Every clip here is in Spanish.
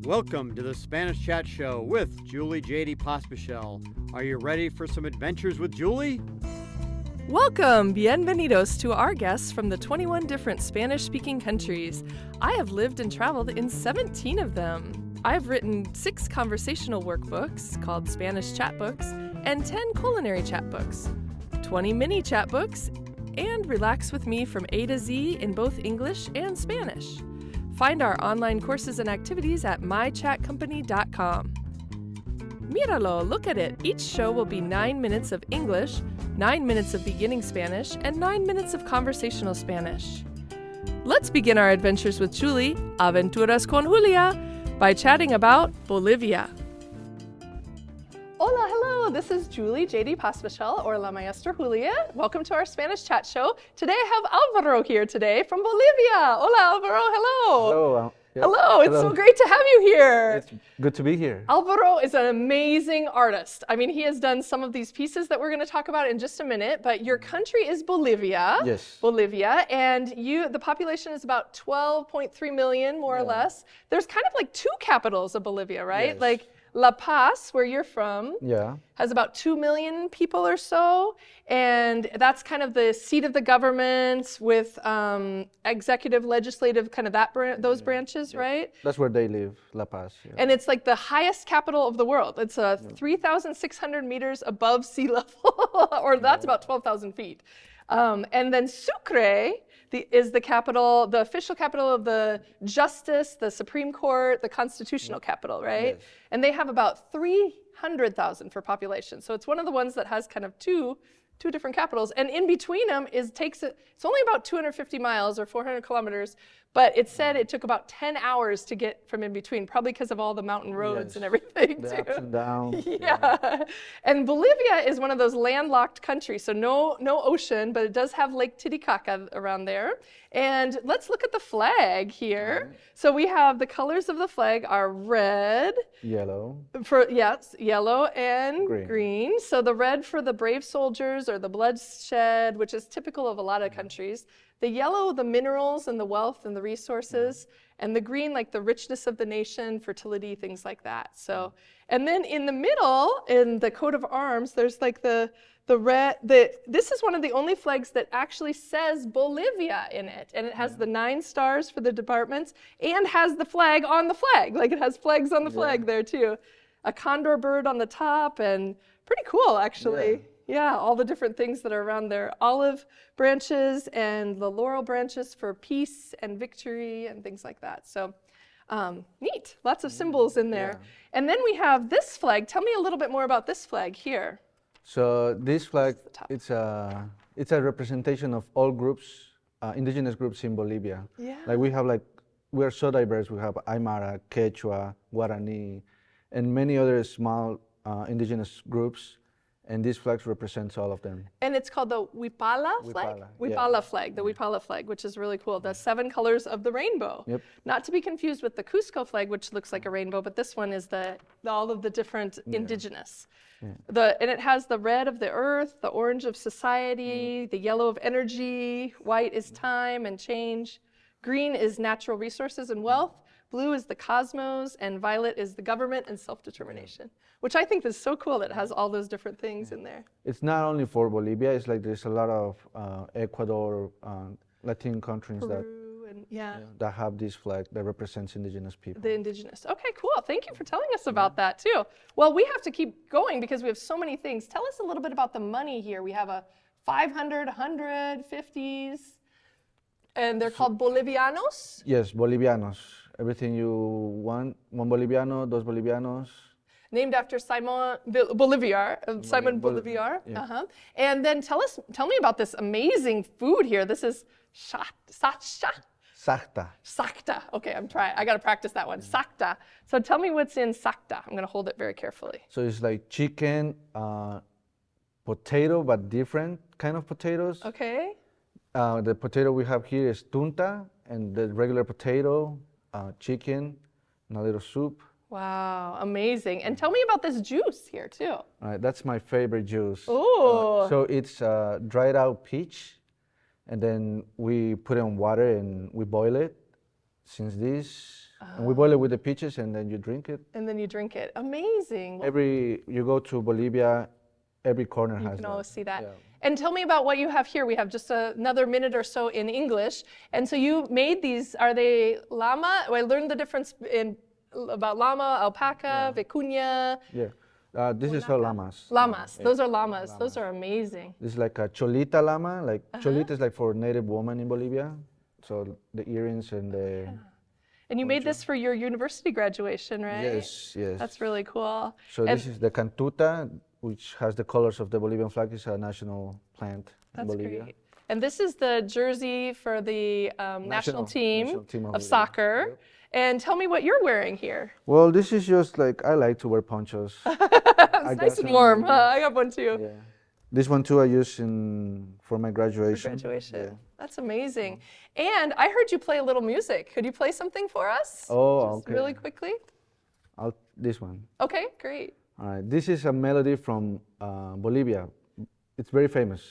Welcome to the Spanish Chat Show with Julie Jahde Pospishil. Are you ready for some adventures with Julie? Welcome, bienvenidos to our guests from the 21 different Spanish-speaking countries. I have lived and traveled in 17 of them. I've written 6 conversational workbooks called Spanish Chat Books and 10 culinary chat books, 20 mini chat books, and relax with me from A to Z in both English and Spanish. Find our online courses and activities at mychatcompany.com. Míralo, look at it. Each show will be 9 minutes of English, 9 minutes of beginning Spanish, and 9 minutes of conversational Spanish. Let's begin our adventures with Julie, Aventuras con Julia, by chatting about Bolivia. Hola, hello, this is Julie Jahde Pospishil, or La Maestra Julia. Welcome to our Spanish Chat Show. Today I have Alvaro here today from Bolivia. Hola, Alvaro, hello. Hello. Hello, it's so great to have you here. It's good to be here. Alvaro is an amazing artist. I mean, he has done some of these pieces that we're going to talk about in just a minute, but your country is Bolivia. Yes. Bolivia, and the population is about 12.3 million, more or less. There's kind of like 2 capitals of Bolivia, right? Yes. Like La Paz, where you're from, has about 2 million people or so, and that's kind of the seat of the government with executive, legislative, kind of those branches, right? That's where they live, La Paz. Yeah. And it's like the highest capital of the world. It's 3,600 meters above sea level, or that's about 12,000 feet. And then Sucre is the capital, the official capital of the justice, the Supreme Court, the constitutional capital, right? Yes. And they have about 300,000 for population. So it's one of the ones that has kind of two different capitals. And in between them it's only about 250 miles or 400 kilometers, but it said it took about 10 hours to get from in between, probably because of all the mountain roads and everything the too. ups and downs. Yeah. And Bolivia is one of those landlocked countries, so no ocean, but it does have Lake Titicaca around there. And let's look at the flag here. Right. So we have the colors of the flag are red, yellow, yellow and green. So the red for the brave soldiers or the bloodshed, which is typical of a lot of countries. The yellow, the minerals and the wealth and the resources, and the green, like the richness of the nation, fertility, things like that. So, and then in the middle, in the coat of arms, there's like the red. This is one of the only flags that actually says Bolivia in it, and it has the 9 stars for the departments, and has the flag on the flag. Like it has flags on the flag there too. A condor bird on the top, and pretty cool actually. Yeah, all the different things that are around there. Olive branches and the laurel branches for peace and victory and things like that. So neat, lots of symbols in there. Yeah. And then we have this flag. Tell me a little bit more about this flag here. So this flag, it's a representation of all groups, indigenous groups in Bolivia. Yeah. Like we are so diverse. We have Aymara, Quechua, Guarani, and many other small indigenous groups. And these flags represents all of them. And it's called the Huipala flag? Huipala flag, the Huipala flag, which is really cool. The 7 colors of the rainbow. Yep. Not to be confused with the Cusco flag, which looks like a rainbow, but this one is all of the different indigenous. Yeah. And it has the red of the earth, the orange of society, the yellow of energy, white is time and change, green is natural resources and wealth, blue is the cosmos, and violet is the government and self-determination, which I think is so cool that it has all those different things in there. It's not only for Bolivia, it's like there's a lot of Ecuador, Latin countries that have this flag that represents indigenous people. The indigenous. Okay, cool. Thank you for telling us about that too. Well, we have to keep going because we have so many things. Tell us a little bit about the money here. We have a 500, 100, 50s, and they're called Bolivianos? Yes, Bolivianos. Everything you want. 1 Boliviano, 2 Bolivianos. Named after Simon Bolivar. Yeah. And then tell me about this amazing food here. This is Sajta. Sajta. Okay, I got to practice that one. Sajta. So tell me what's in Sajta. I'm going to hold it very carefully. So it's like chicken, potato, but different kind of potatoes. Okay. The potato we have here is Tunta, and the regular potato, chicken, and a little soup. Wow, amazing. And tell me about this juice here too. All right, that's my favorite juice. Ooh. So it's dried out peach, and then we put it in water and we boil it. Since this And we boil it with the peaches, and then you drink it. And then you drink it. Amazing. Well, You go to Bolivia, every corner has that. you can always see that. Yeah. And tell me about what you have here. We have just another minute or so in English. And so you made these, are they llama? I learned the difference about llama, alpaca, vicuña. Yeah. This is all llamas. Llamas. Yeah. Those are llamas. Those are amazing. This is like a cholita llama. Like cholita is like for native woman in Bolivia. So the earrings and the... And you made this for your university graduation, right? Yes, yes. That's really cool. So this is the cantuta, which has the colors of the Bolivian flag. It's a national plant in Bolivia. Great. And this is the jersey for the national team of soccer. Yep. And tell me what you're wearing here. Well, this is just like, I like to wear ponchos. It's nice and warm. I got one too. Yeah. This one too I use for my graduation. Yeah. That's amazing. And I heard you play a little music. Could you play something for us? Oh, just really quickly? This one. Okay, great. All right. This is a melody from Bolivia. It's very famous.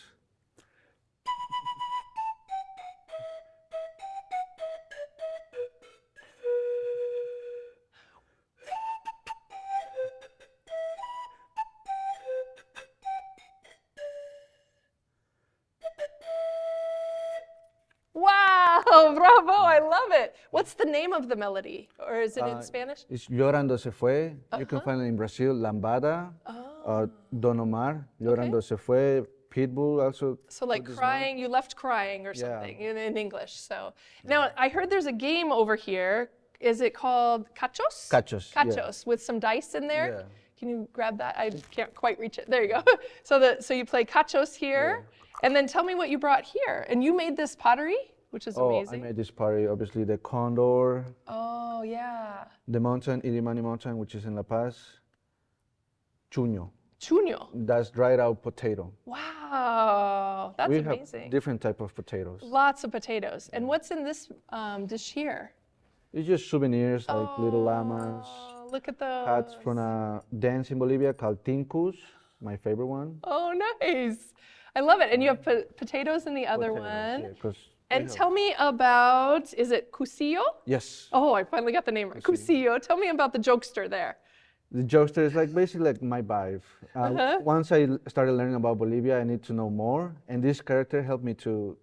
Wow, bravo, I love it. What's the name of the melody? Or is it in Spanish? It's Llorando se fue. You can find it in Brazil, Lambada, Don Omar, Llorando se fue, Pitbull also. So like crying, you left crying or something in English. So now I heard there's a game over here. Is it called Cachos? Cachos. Cachos, with some dice in there. Yeah. Can you grab that? I can't quite reach it. There you go. So you play Cachos here. And then tell me what you brought here. And you made this pottery, which is amazing. I made this pottery, obviously the condor. Oh, yeah. The mountain, Illimani Mountain, which is in La Paz. Chuño. Chuño. That's dried out potato. Wow, that's amazing. We have different type of potatoes. Lots of potatoes. And what's in this dish here? It's just souvenirs, like little llamas. Look at those. Hats from a dance in Bolivia called tincus, my favorite one. Oh, nice. I love it. And you have potatoes in the other one. Yeah, and tell me about, is it Cusillo? Yes. Oh, I finally got the name right. Cusillo. Tell me about the jokester there. The jokester is like basically like my vibe. Once I started learning about Bolivia, I need to know more. And this character helped me to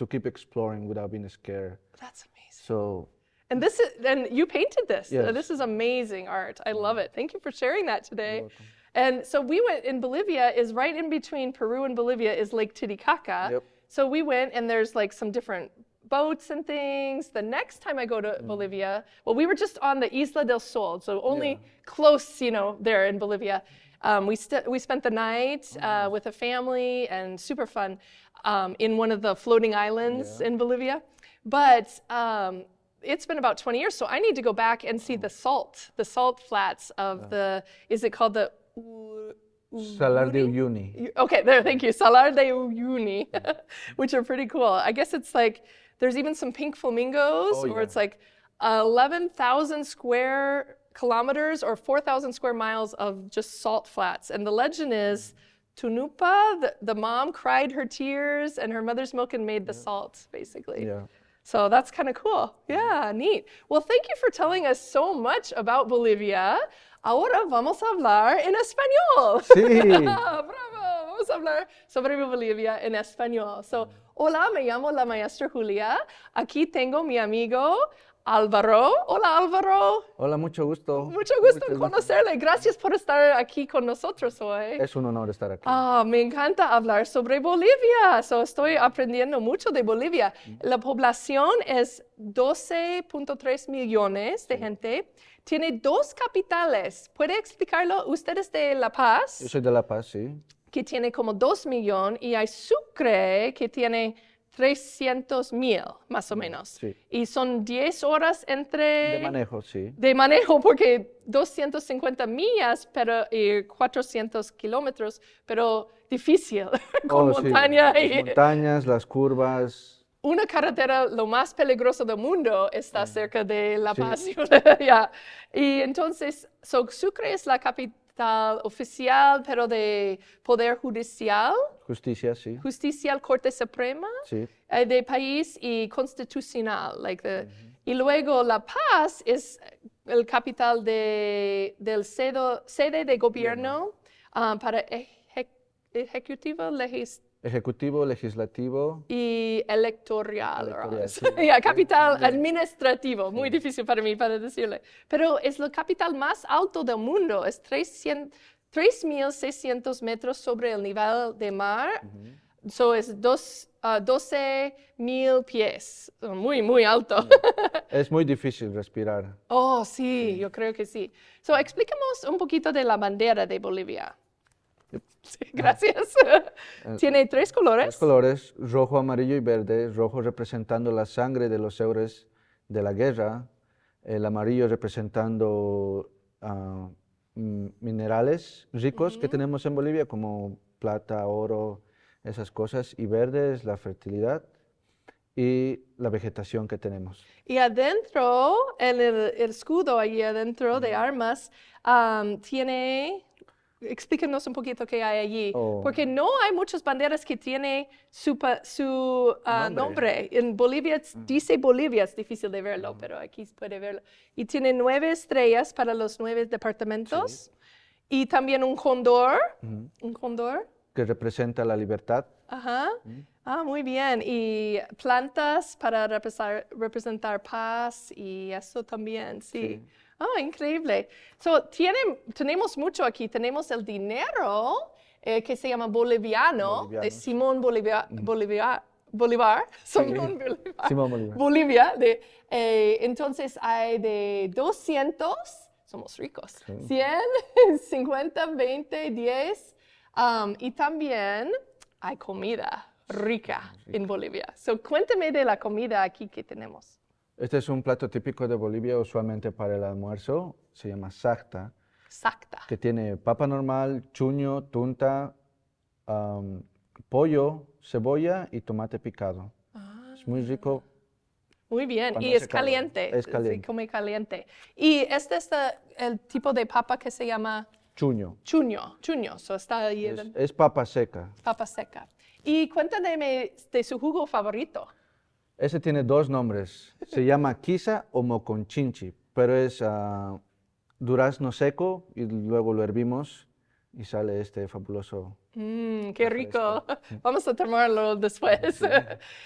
keep exploring without being scared. That's amazing. So. And you painted this. Yes. This is amazing art. I love it. Thank you for sharing that today. You're welcome. And so we went in Bolivia, is right in between Peru and Bolivia is Lake Titicaca. Yep. So we went and there's like some different boats and things. The next time I go to Bolivia, well, we were just on the Isla del Sol, so only close, there in Bolivia. We spent the night with a family and super fun in one of the floating islands in Bolivia. But it's been about 20 years, so I need to go back and see the salt flats of is it called the Salar de Uyuni. Okay, there, thank you. Salar de Uyuni, which are pretty cool. I guess it's like, there's even some pink flamingos, or it's like 11,000 square kilometers or 4,000 square miles of just salt flats. And the legend is, Tunupa, the mom cried her tears and her mother's milk and made the salt, basically. Yeah. So that's kind of cool. Yeah, neat. Well, thank you for telling us so much about Bolivia. Ahora vamos a hablar en español. Sí. Bravo. Vamos a hablar sobre Bolivia en español. So, hola, me llamo la Maestra Julia. Aquí tengo mi amigo Alvaro. Hola, Alvaro. Hola, mucho gusto. Mucho gusto en conocerle. Gracias por estar aquí con nosotros hoy. Es un honor estar aquí. Me encanta hablar sobre Bolivia. Estoy aprendiendo mucho de Bolivia. La población es 12.3 millones de gente. Tiene 2 capitales. ¿Puede explicarlo? ¿Usted es de La Paz? Yo soy de La Paz, sí. Que tiene como 2 millones. Y hay Sucre, que tiene 300,000, más o menos. Sí. Y son 10 horas entre... De manejo, sí. De manejo, porque 250 millas y 400 kilómetros, pero difícil, con montaña. Sí. Las montañas, las curvas. Una carretera, lo más peligroso del mundo, está cerca de La Paz. Y entonces, Sucre es la capital oficial, pero de poder judicial. Justicia, sí. Judicial, Corte Suprema. Sí. De país y constitucional. Y luego La Paz es el capital del sede de gobierno para ejecutivo, Ejecutivo, legislativo. y electoral. Sí. Yeah, capital administrativo, muy difícil para mí para decirle. Pero es la capital más alto del mundo, es 3.600 metros sobre el nivel de mar. So es 12.000 pies, muy, muy alto. Es muy difícil respirar. Oh, sí, yo creo que sí. So, explícanos un poquito de la bandera de Bolivia. Sí, gracias. Tiene 3 colores. 3 colores, rojo, amarillo y verde. Rojo representando la sangre de los héroes de la guerra. El amarillo representando minerales ricos que tenemos en Bolivia, como plata, oro, esas cosas. Y verde es la fertilidad y la vegetación que tenemos. Y adentro, en el escudo allí adentro de armas, tiene... Explíquenos un poquito qué hay allí, porque no hay muchas banderas que tienen su nombre. En Bolivia dice Bolivia, es difícil de verlo, pero aquí se puede verlo. Y tiene 9 estrellas para los 9 departamentos. Y también un cóndor, que representa la libertad. Ajá. Muy bien. Y plantas para representar paz y eso también, sí. Increíble. So, tenemos mucho aquí. Tenemos el dinero que se llama boliviano, de Simón Bolívar. Simón Bolívar. Bolivia. Entonces hay de 200, somos ricos, 100, 50, 20, 10. Y también hay comida rica en Bolivia. So, cuéntame de la comida aquí que tenemos. Este es un plato típico de Bolivia, usualmente para el almuerzo. Se llama Sajta. Sajta. Que tiene papa normal, chuño, tunta, pollo, cebolla y tomate picado. Es muy rico. Muy bien. Y es caliente. Es caliente. Se come caliente. Y este es el tipo de papa que se llama... Chuño. Chuño. So está ahí. Es papa seca. Papa seca. Y cuéntame de su jugo favorito. Ese tiene 2 nombres. Se llama quiza o moconchinchi, pero es durazno seco y luego lo hervimos y sale este fabuloso. ¡Qué rico! Vamos a tomarlo después. Sí.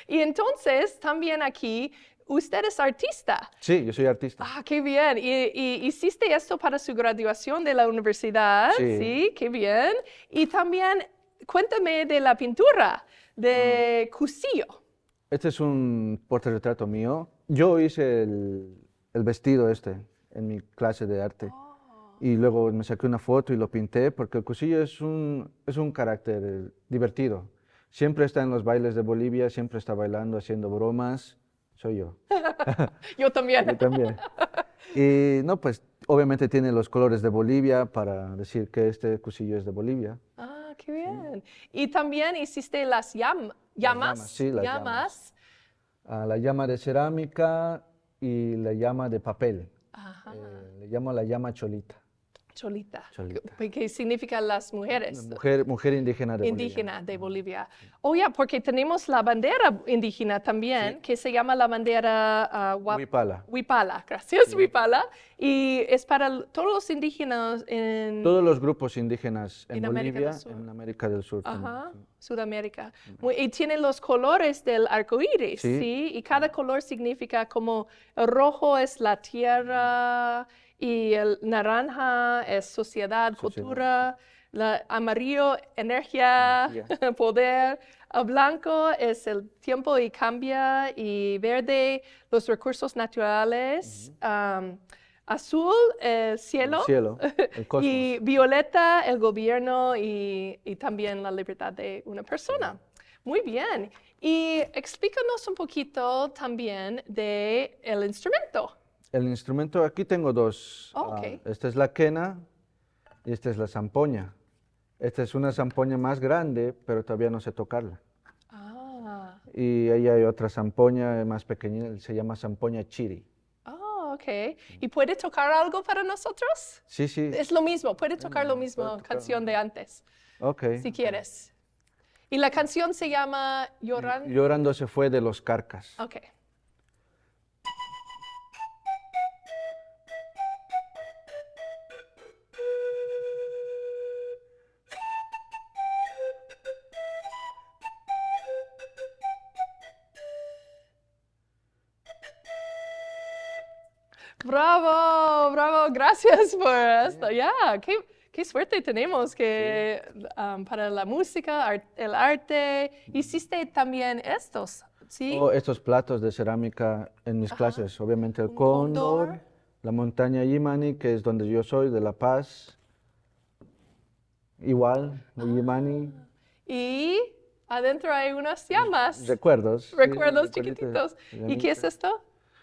Y entonces, también aquí, usted es artista. Sí, yo soy artista. ¡Qué bien! ¿Y hiciste esto para su graduación de la universidad? Sí, qué bien. Y también, cuéntame de la pintura de Cusillo. Este es un portarretrato mío. Yo hice el vestido en mi clase de arte. Y luego me saqué una foto y lo pinté porque el Cusillo es un carácter divertido. Siempre está en los bailes de Bolivia, siempre está bailando, haciendo bromas. Soy yo. Yo también. Yo también. Y no, pues obviamente tiene los colores de Bolivia para decir que este Cusillo es de Bolivia. Qué bien. Y también hiciste las llamas. Sí, las llamas. La llama de cerámica y la llama de papel. Le llamo la llama cholita. Cholita. ¿Qué significa las mujeres? Mujer indígena de Bolivia. Indígena de Bolivia. Porque tenemos la bandera indígena también, que se llama la bandera Huipala. Huipala, gracias, Huipala. Y es para todos los indígenas en... Todos los grupos indígenas en Bolivia, en América del Sur. Sudamérica. Y tiene los colores del arco iris, ¿sí? Y cada color significa como el rojo es la tierra, y el naranja es sociedad, cultura, el amarillo, energía, poder, el blanco es el tiempo y cambia, y verde, los recursos naturales, azul, el cielo, el cosmos. Y violeta, el gobierno y también la libertad de una persona. Muy bien. Y explícanos un poquito también del instrumento. El instrumento, aquí tengo 2. Esta es la quena y esta es la zampoña. Esta es una zampoña más grande, pero todavía no sé tocarla. Y ahí hay otra zampoña más pequeña, se llama zampoña chiri. ¿Y puede tocar algo para nosotros? Sí. Es lo mismo, puede tocar lo mismo, canción de antes. Si quieres. Y la canción se llama Llorando. Llorando se fue de los Carcas. Bravo, bravo, gracias por esto. Ya, qué suerte tenemos que para la música, el arte, hiciste también estos, ¿sí? O estos platos de cerámica en mis clases, obviamente el Un cóndor, cóndor. la montaña Yimani, que es donde yo soy, de La Paz. Igual, Yimani. Y adentro hay unas llamas, Recuerdos. sí, recuerdos recuerditos chiquititos. de ¿Y qué es llamita. esto?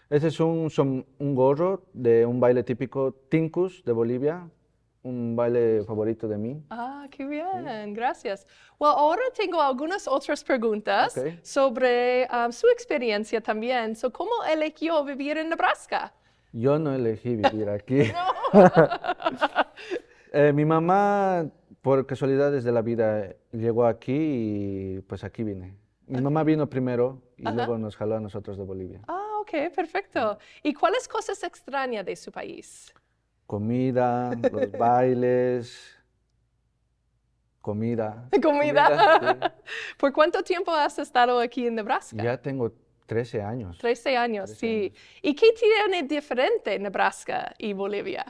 Ese es un gorro de un baile típico Tincus de Bolivia, un baile favorito de mí. Ah, qué bien, gracias. Well, ahora tengo algunas otras preguntas Ok. sobre su experiencia también. So, ¿cómo eligió vivir en Nebraska? Yo no elegí vivir aquí. Mi mamá, por casualidades de la vida, llegó aquí y pues aquí vine. Mi mamá vino primero y luego nos jaló a nosotros de Bolivia. Ah, ok, perfecto. ¿Y cuáles cosas extrañas de su país? Comida, los bailes, comida. Comida. sí. ¿Por cuánto tiempo has estado aquí en Nebraska? Ya tengo 13 años. 13 años, 13 sí. años. ¿Y qué tiene diferente Nebraska y Bolivia?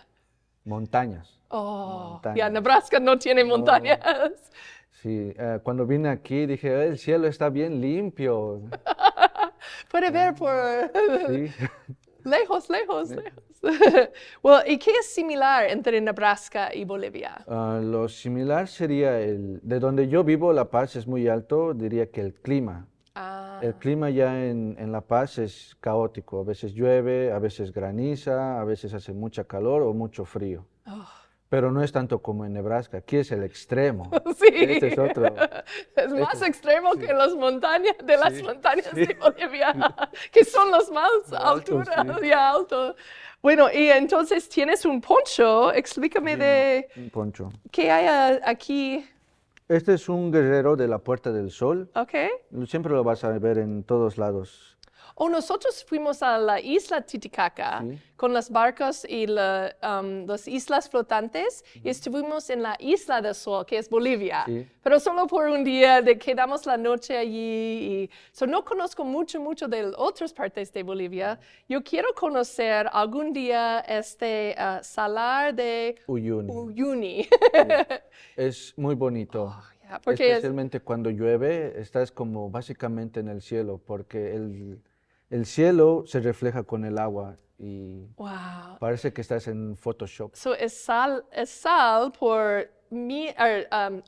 Montañas. Oh, ya Montañas. Nebraska no tiene No. montañas. Sí, cuando vine aquí dije, el cielo está bien limpio. Puede ver por Sí. lejos. Well, ¿y qué es similar entre Nebraska y Bolivia? Lo similar sería de donde yo vivo, La Paz es muy alto, diría que el clima. Ah, El clima ya en La Paz es caótico, a veces llueve, a veces graniza, a veces hace mucha calor o mucho frío. oh, Pero no es tanto como en Nebraska, aquí es el extremo. sí. Este es otro. Es más Este- extremo que las montañas Sí, de Bolivia, que son los más Altos, altura, sí. ya alto. Bueno, y entonces tienes un poncho. Explícame de Un poncho. qué hay aquí. Este es un guerrero de la Puerta del Sol. ¿Ok? Siempre lo vas a ver en todos lados. O nosotros fuimos a la isla Titicaca Sí. con las barcas y las islas flotantes y estuvimos en la isla del Sol, que es Bolivia. Sí. Pero solo por un día, quedamos la noche allí. No conozco mucho de otras partes de Bolivia. Yo quiero conocer algún día este salar de Uyuni. Uyuni. Es muy bonito. Yeah, porque Especialmente cuando llueve, estás como básicamente en el cielo, porque el cielo se refleja con el agua y wow. parece que estás en Photoshop. Es sal por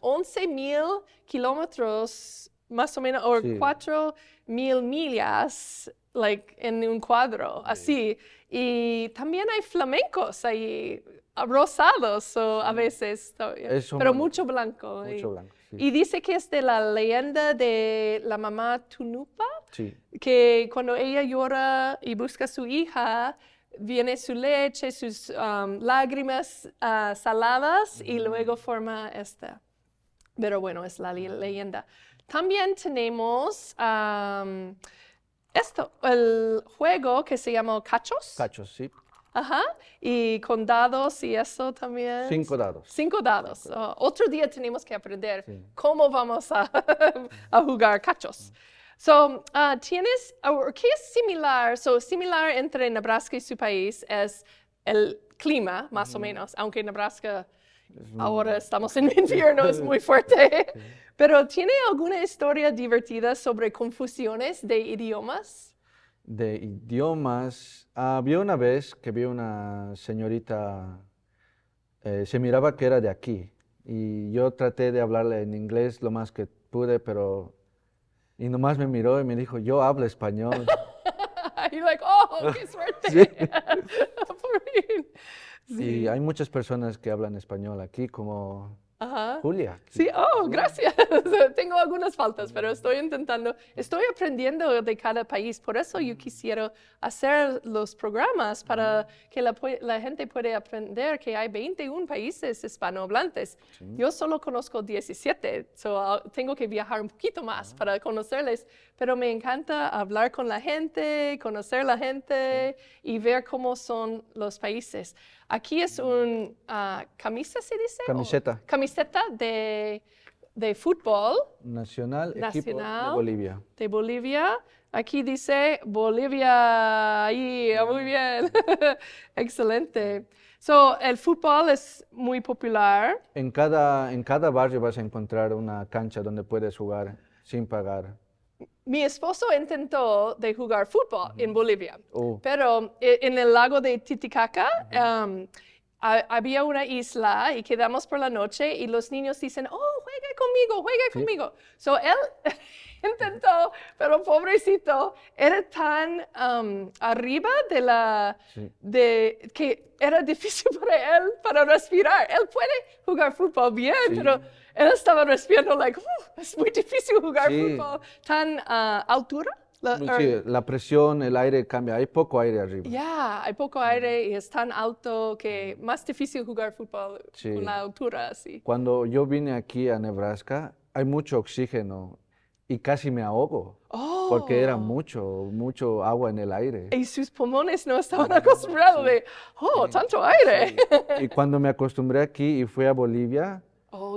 11,000 kilómetros, más o menos, o Sí. 4,000 millas, en un cuadro, así. Y también hay flamencos ahí, rosados a veces, Son pero bonitos. mucho blanco. Mucho blanco. Sí. Y dice que es de la leyenda de la mamá Tunupa, Sí. que cuando ella llora y busca a su hija, viene su leche, sus lágrimas saladas y luego forma esta. Pero bueno, es la leyenda. También tenemos el juego que se llama cachos. Cachos, sí. Ajá. Y con dados y eso también. 5 dados. 5 dados. Otro día tenemos que aprender Sí. cómo vamos a, a jugar cachos. ¿Qué es similar? Similar entre Nebraska y su país es el clima, más o menos, aunque Nebraska ahora estamos en invierno, es muy fuerte. Pero ¿tiene alguna historia divertida sobre confusiones de idiomas? De idiomas, había una vez que vi una señorita, se miraba que era de aquí y yo traté de hablarle en inglés lo más que pude, y nomás me miró y me dijo, yo hablo español. You're like, oh, qué suerte. Sí. Por fin. Y hay muchas personas que hablan español aquí, como Ajá. Julia. Sí, gracias. Tengo algunas faltas, pero estoy aprendiendo de cada país. Por eso yo quisiera hacer los programas para que la gente pueda aprender que hay 21 países hispanohablantes. Sí. Yo solo conozco 17, tengo que viajar un poquito más para conocerles, pero me encanta hablar con la gente, conocer la gente y ver cómo son los países. Aquí es camisa, ¿se dice? Camiseta. Camiseta de fútbol Nacional, equipo de Nacional. Bolivia. de Bolivia. Aquí dice Bolivia. Ahí, muy bien. Excelente. So, el fútbol es muy popular. En cada barrio vas a encontrar una cancha donde puedes jugar sin pagar. Mi esposo intentó de jugar fútbol en Bolivia, Oh. pero en el lago de Titicaca había una isla y quedamos por la noche y los niños dicen, oh, juega conmigo. So él intentó, pero pobrecito, era tan arriba de que era difícil para él para respirar. Él puede jugar fútbol bien, pero él estaba respirando es muy difícil jugar fútbol tan altura. La presión, el aire cambia, hay poco aire arriba. Hay poco aire y es tan alto que más difícil jugar fútbol con la altura así. Cuando yo vine aquí a Nebraska, hay mucho oxígeno y casi me ahogo. Porque era mucho agua en el aire. Y sus pulmones no estaban acostumbrados de, tanto aire. Y cuando me acostumbré aquí y fui a Bolivia,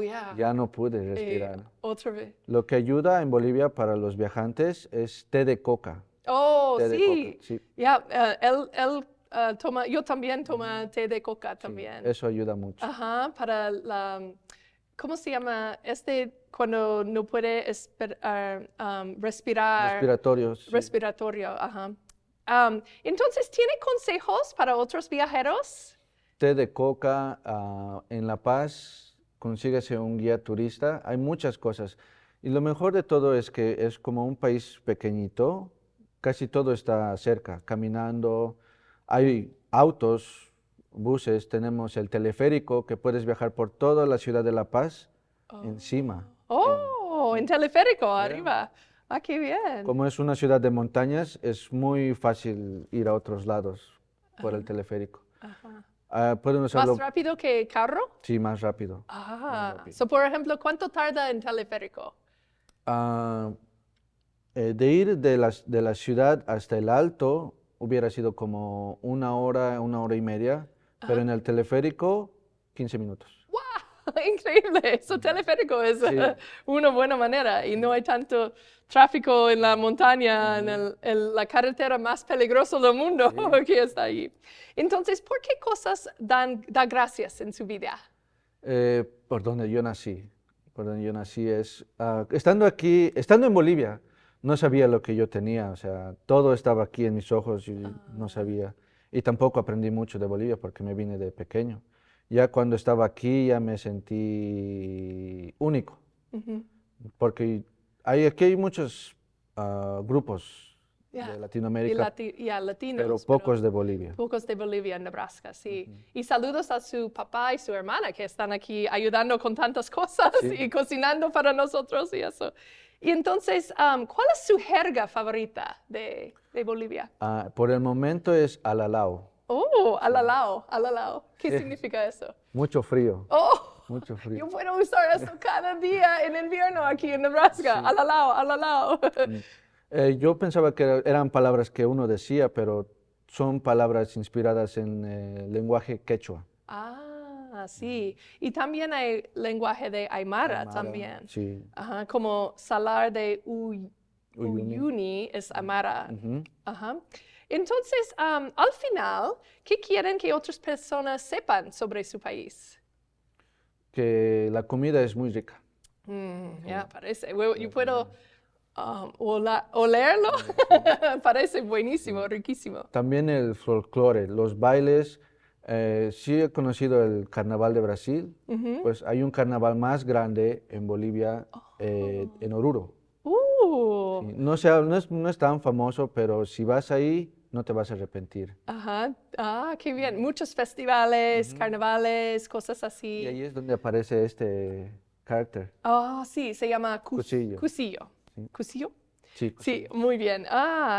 ya ya no pude respirar. Otra vez. Lo que ayuda en Bolivia para los viajantes es té de coca. Té de coca, sí. Él toma, yo también tomo té de coca también. Eso ayuda mucho. Para ¿cómo se llama? Cuando no puede respirar. Respiratorio. Sí. Respiratorio, entonces, ¿tiene consejos para otros viajeros? Té de coca, en La Paz, consíguese un guía turista, hay muchas cosas. Y lo mejor de todo es que es como un país pequeñito, casi todo está cerca, caminando, hay autos, buses, tenemos el teleférico que puedes viajar por toda la ciudad de La Paz encima. En teleférico, arriba. Qué bien. Como es una ciudad de montañas, es muy fácil ir a otros lados por el teleférico. Pueden usarlo. ¿Más rápido que carro? Sí, más rápido. Más rápido. So, por ejemplo, ¿cuánto tarda en teleférico? De ir de la ciudad hasta el Alto hubiera sido como una hora y media, pero en el teleférico 15 minutos. ¡Wow! Increíble. Su teleférico es una buena manera y no hay tanto tráfico en la montaña, en la carretera más peligrosa del mundo que está ahí. Entonces, ¿por qué cosas da gracias en su vida? Por donde yo nací. Por donde yo nací es, estando en Bolivia, no sabía lo que yo tenía, o sea, todo estaba aquí en mis ojos y no sabía. Y tampoco aprendí mucho de Bolivia porque me vine de pequeño. Ya cuando estaba aquí ya me sentí único, porque aquí hay muchos grupos de Latinoamérica, latinos, pero pocos de Bolivia. Pocos de Bolivia, Nebraska, sí. Y saludos a su papá y su hermana que están aquí ayudando con tantas cosas y cocinando para nosotros y eso. Y entonces, ¿cuál es su jerga favorita de Bolivia? Por el momento es alalao. Alalao. ¿Qué significa eso? Mucho frío. Mucho frío. Yo puedo usar eso cada día en invierno aquí en Nebraska. Alalao. Yo pensaba que eran palabras que uno decía, pero son palabras inspiradas en el lenguaje quechua. Sí. Y también hay lenguaje de Aymara también. Sí. Como salar de Uyuni es Aymara. Entonces, al final, ¿qué quieren que otras personas sepan sobre su país? Que la comida es muy rica. Parece. Yo puedo olerlo. Parece buenísimo, riquísimo. También el folclore, los bailes. Sí he conocido el carnaval de Brasil. Pues hay un carnaval más grande en Bolivia, en Oruro. Sí, no es tan famoso, pero si vas ahí, no te vas a arrepentir. Qué bien. Muchos festivales, carnavales, cosas así. Y ahí es donde aparece este carácter. Sí, se llama Cusillo. Cusillo. Sí. ¿Cusillo? Sí, Sí, muy bien.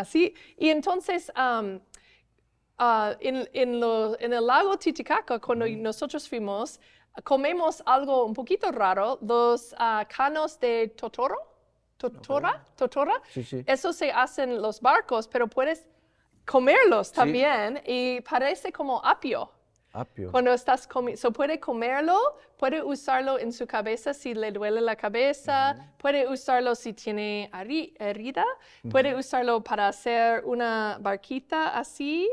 Sí. Y entonces, en el lago Titicaca, cuando nosotros fuimos, comemos algo un poquito raro, los canos de totora. Sí. Eso se hace en los barcos, pero puedes comerlos también y parece como apio. Apio. Cuando estás comiendo, puede comerlo, puede usarlo en su cabeza si le duele la cabeza, puede usarlo si tiene herida, puede usarlo para hacer una barquita así,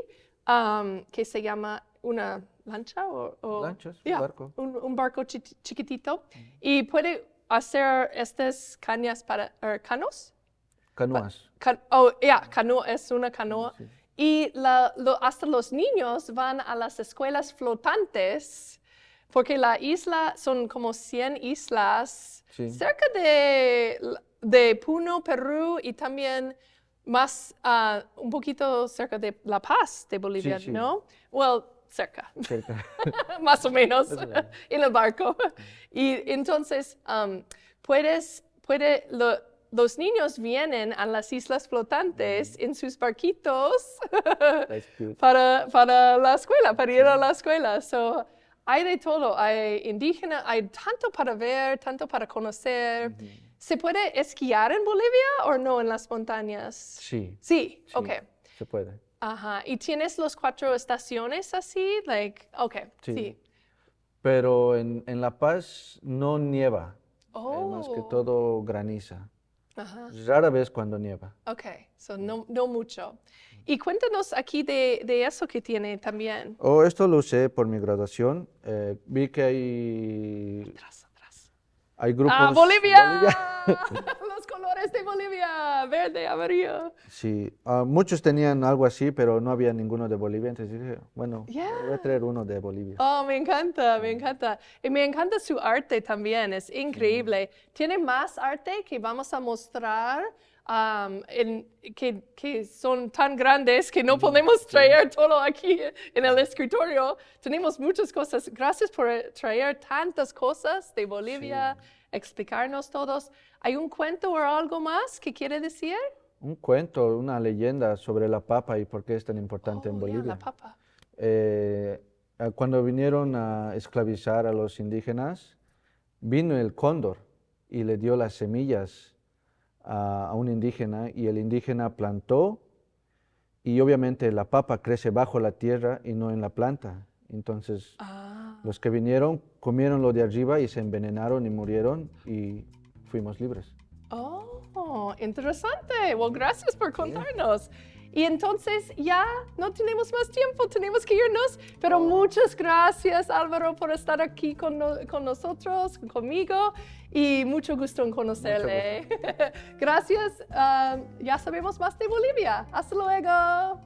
que se llama una lancha o Lanchas, un barco. un barco chiquitito, y puede hacer estas cañas para, canos. Canoas. Canoa es una canoa. Sí. Y hasta los niños van a las escuelas flotantes, porque la isla son como 100 islas, Sí. cerca de Puno, Perú, y también más, un poquito cerca de La Paz, de Bolivia, Sí, sí. ¿no? Well, cerca. Cerca. Más o menos, Más o menos. en el barco. Y entonces, los niños vienen a las islas flotantes en sus barquitos That's cute. para la escuela, para ir a la escuela. So, hay de todo, hay indígena, hay tanto para ver, tanto para conocer. ¿Se puede esquiar en Bolivia o no en las montañas? Sí. Sí, Sí, ok. se puede. Ajá. ¿Y tienes los 4 estaciones así? Ok, sí. Pero en La Paz no nieva. Oh. Más que todo graniza. Ajá. Rara vez cuando nieva. Ok, so no mucho. Y cuéntanos aquí de eso que tiene también. Esto lo usé por mi graduación. Vi que hay grupos... ¡Bolivia! Los colores de Bolivia, verde, amarillo. Sí, muchos tenían algo así, pero no había ninguno de Bolivia. Entonces dije, bueno, voy a traer uno de Bolivia. Oh, me encanta, me encanta. Y me encanta su arte también, es increíble. Tiene más arte que vamos a mostrar, que son tan grandes que no podemos traer todo aquí en el escritorio. Tenemos muchas cosas. Gracias por traer tantas cosas de Bolivia, explicarnos todos. ¿Hay un cuento o algo más que quiere decir? Un cuento, una leyenda sobre la papa y por qué es tan importante en Bolivia. La papa. Cuando vinieron a esclavizar a los indígenas, vino el cóndor y le dio las semillas a un indígena y el indígena plantó y obviamente la papa crece bajo la tierra y no en la planta. Entonces los que vinieron comieron lo de arriba y se envenenaron y murieron y fuimos libres. Oh, interesante. Well, gracias por contarnos. Y entonces ya no tenemos más tiempo, tenemos que irnos, pero muchas gracias, Alvaro, por estar aquí con nosotros, conmigo, y mucho gusto en conocerle. Gracias, ya sabemos más de Bolivia. Hasta luego.